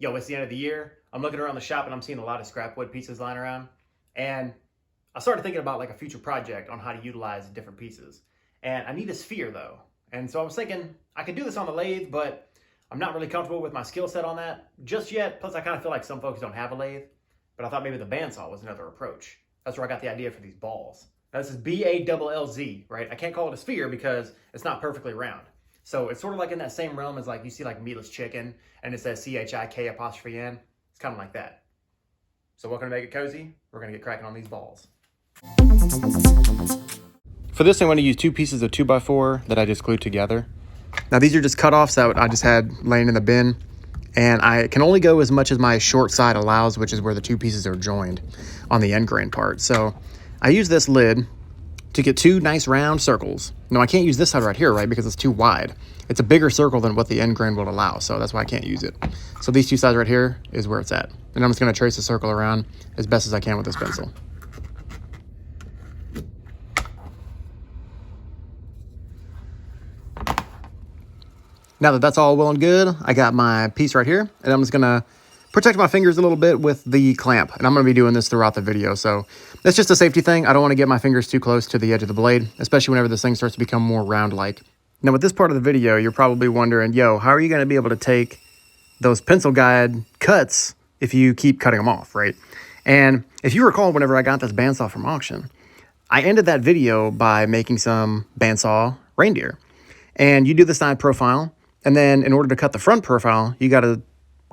Yo, it's the end of the year. I'm looking around the shop and I'm seeing a lot of scrap wood pieces lying around. And I started thinking about like a future project on how to utilize different pieces. And I need a sphere though. And so I was thinking I could do this on the lathe, but I'm not really comfortable with my skill set on that just yet. Plus I kind of feel like some folks don't have a lathe, but I thought maybe the bandsaw was another approach. That's where I got the idea for these ballz. Now this is ballz, right? I can't call it a sphere because it's not perfectly round. So it's sort of like in that same realm as like you see like meatless chicken and it says CHIK''N. It's kind of like that. So welcome to Make It Cozy. We're gonna get cracking on these ballz. For this, I'm going to use two pieces of 2x4 that I just glued together. Now these are just cutoffs that I just had laying in the bin, and I can only go as much as my short side allows, which is where the two pieces are joined on the end grain part. So I use this lid to get two nice round circles. No, I can't use this side right here, right? Because it's too wide. It's a bigger circle than what the end grain will allow, so that's why I can't use it. So these two sides right here is where it's at. And I'm just gonna trace the circle around as best as I can with this pencil. Now that that's all well and good, I got my piece right here, and I'm just gonna protect my fingers a little bit with the clamp. And I'm gonna be doing this throughout the video, so that's just a safety thing. I don't wanna get my fingers too close to the edge of the blade, especially whenever this thing starts to become more round-like. Now with this part of the video, you're probably wondering, yo, how are you gonna be able to take those pencil guide cuts if you keep cutting them off, right? And if you recall, whenever I got this bandsaw from auction, I ended that video by making some bandsaw reindeer. And you do the side profile, and then in order to cut the front profile, you gotta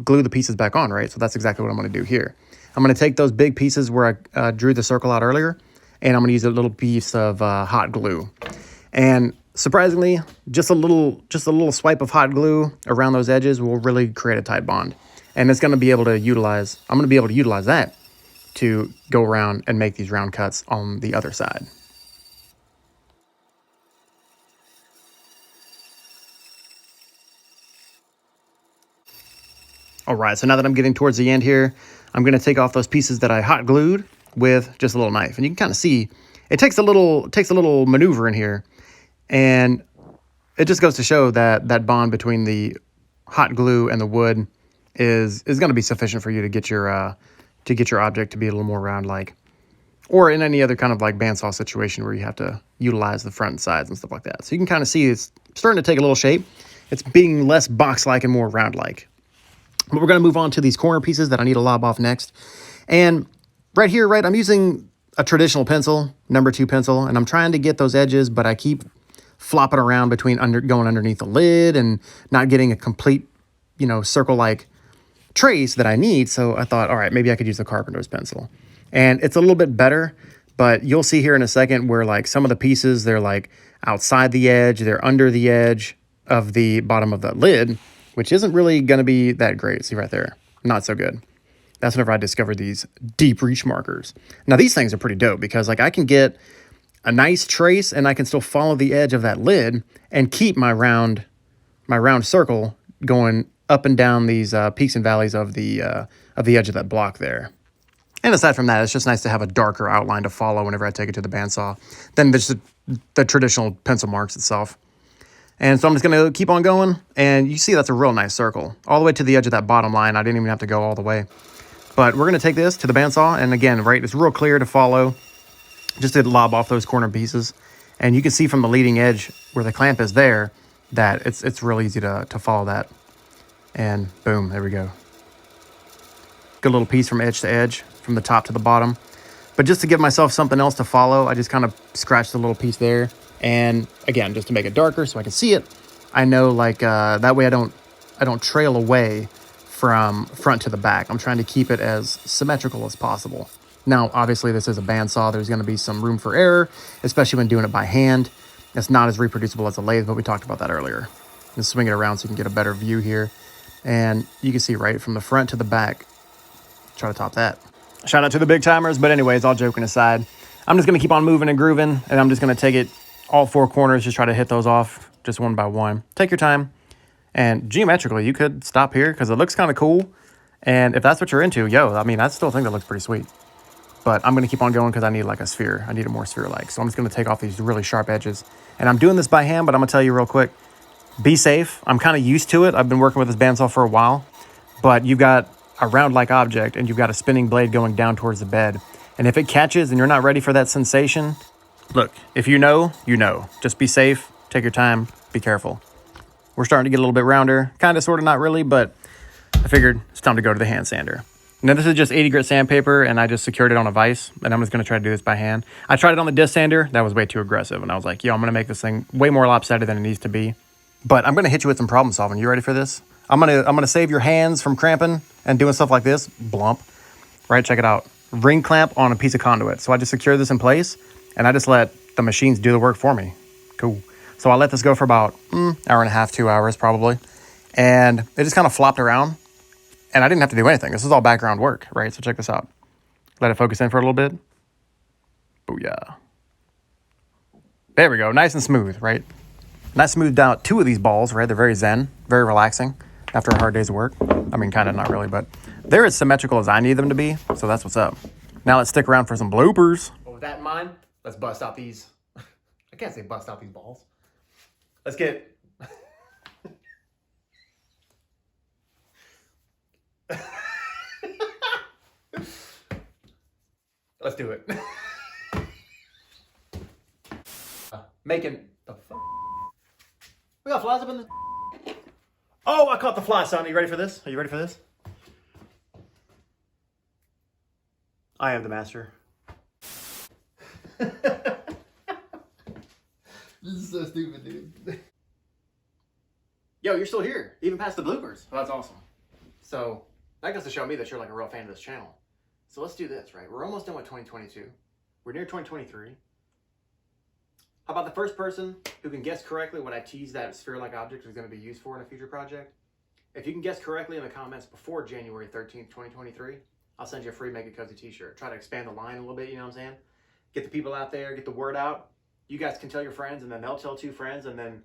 glue the pieces back on, right? So that's exactly what I'm gonna do here. I'm gonna take those big pieces where I drew the circle out earlier, and I'm gonna use a little piece of hot glue. And surprisingly, just a little swipe of hot glue around those edges will really create a tight bond. And it's gonna be able to utilize, I'm gonna be able to utilize that to go around and make these round cuts on the other side. All right, so now that I'm getting towards the end here, I'm gonna take off those pieces that I hot glued with just a little knife. And you can kind of see, it takes a little maneuver in here. And it just goes to show that that bond between the hot glue and the wood is gonna be sufficient for you to get your object to be a little more round-like. Or in any other kind of like bandsaw situation where you have to utilize the front and sides and stuff like that. So you can kind of see it's starting to take a little shape. It's being less box-like and more round-like. But we're going to move on to these corner pieces that I need to lob off next. And right here, right, I'm using a traditional pencil, number 2 pencil, and I'm trying to get those edges, but I keep flopping around between going underneath the lid and not getting a complete, circle-like trace that I need. So I thought, all right, maybe I could use the carpenter's pencil. And it's a little bit better, but you'll see here in a second where like some of the pieces, they're like outside the edge, they're under the edge of the bottom of that lid, which isn't really going to be that great. See right there, not so good. That's whenever I discovered these deep reach markers. Now these things are pretty dope because like I can get a nice trace and I can still follow the edge of that lid and keep my round circle going up and down these peaks and valleys of the edge of that block there. And aside from that, it's just nice to have a darker outline to follow whenever I take it to the bandsaw than just the traditional pencil marks itself. And so I'm just going to keep on going, and you see that's a real nice circle. All the way to the edge of that bottom line. I didn't even have to go all the way. But we're going to take this to the bandsaw, and again, right, it's real clear to follow. Just to lob off those corner pieces. And you can see from the leading edge where the clamp is there that it's real easy to follow that. And boom, there we go. Good little piece from edge to edge, from the top to the bottom. But just to give myself something else to follow, I just kind of scratched the little piece there. And again, just to make it darker so I can see it, I know like that way I don't trail away from front to the back. I'm trying to keep it as symmetrical as possible. Now, obviously this is a bandsaw. There's going to be some room for error, especially when doing it by hand. It's not as reproducible as a lathe, but we talked about that earlier. Just swing it around so you can get a better view here. And you can see right from the front to the back. Try to top that. Shout out to the big timers, but anyways, all joking aside, I'm just going to keep on moving and grooving, and I'm just going to take it all 4 corners, just try to hit those off just one by one. Take your time. And geometrically, you could stop here because it looks kind of cool. And if that's what you're into, I mean, I still think that looks pretty sweet. But I'm going to keep on going because I need like a sphere. I need it more sphere-like. So I'm just going to take off these really sharp edges. And I'm doing this by hand, but I'm going to tell you real quick, be safe. I'm kind of used to it. I've been working with this bandsaw for a while. but you've got a round-like object and you've got a spinning blade going down towards the bed. And if it catches and you're not ready for that sensation, look, if you know, you know. Just be safe, take your time, be careful. We're starting to get a little bit rounder, kind of, sort of, not really, but I figured it's time to go to the hand sander. Now this is just 80 grit sandpaper and I just secured it on a vise and I'm just gonna try to do this by hand. I tried it on the disc sander, that was way too aggressive, and I was like, yo, I'm gonna make this thing way more lopsided than it needs to be. But I'm gonna hit you with some problem solving. You ready for this? I'm gonna save your hands from cramping and doing stuff like this. Blump. Right, check it out. Ring clamp on a piece of conduit. So I just secured this in place and I just let the machines do the work for me. Cool. So I let this go for about hour and a half, 2 hours probably. And it just kind of flopped around. And I didn't have to do anything. This is all background work, right? So check this out. Let it focus in for a little bit. Booyah. There we go. Nice and smooth, right? And I smoothed out 2 of these balls, right? They're very zen, very relaxing after a hard day's of work. I mean, kind of, not really, but they're as symmetrical as I need them to be. So that's what's up. Now let's stick around for some bloopers. Well, with that in mind, let's bust out these. I can't say bust out these balls. Let's get... Let's do it. Making the fuck. We got flies up in the. Oh, I caught the fly, son. Are you ready for this? Are you ready for this? I am the master. This is so stupid, dude. Yo, you're still here, even past the bloopers. Well, that's awesome. So that goes to show me that you're like a real fan of this channel. So let's do this, right? We're almost done with 2022. We're near 2023. How about the first person who can guess correctly what I teased that sphere-like object is going to be used for in a future project? If you can guess correctly in the comments before January 13th, 2023, I'll send you a free Make It Cozy t-shirt. Try to expand the line a little bit, you know what I'm saying? Get the people out there, get the word out. You guys can tell your friends, and then they'll tell 2 friends, and then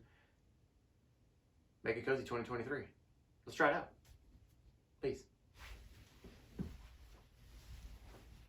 Make It Cozy 2023. Let's try it out. Peace.